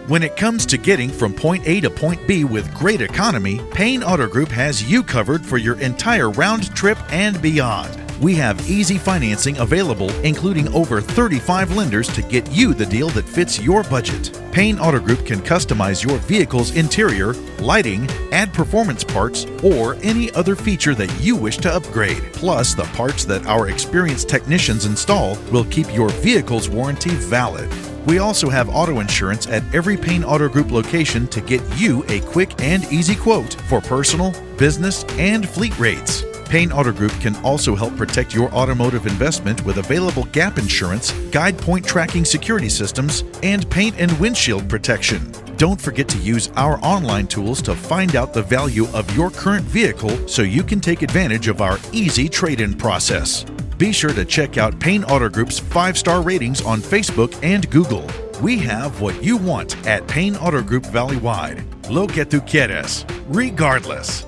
When it comes to getting from point A to point B with great economy, Payne Auto Group has you covered for your entire round trip and beyond. We have easy financing available, including over 35 lenders to get you the deal that fits your budget. Payne Auto Group can customize your vehicle's interior, lighting, add performance parts, or any other feature that you wish to upgrade. Plus, the parts that our experienced technicians install will keep your vehicle's warranty valid. We also have auto insurance at every Payne Auto Group location to get you a quick and easy quote for personal, business, and fleet rates. Payne Auto Group can also help protect your automotive investment with available gap insurance, guide point tracking security systems, and paint and windshield protection. Don't forget to use our online tools to find out the value of your current vehicle so you can take advantage of our easy trade-in process. Be sure to check out Payne Auto Group's 5-star ratings on Facebook and Google. We have what you want at Payne Auto Group Valley-wide. Lo que tú quieres, regardless.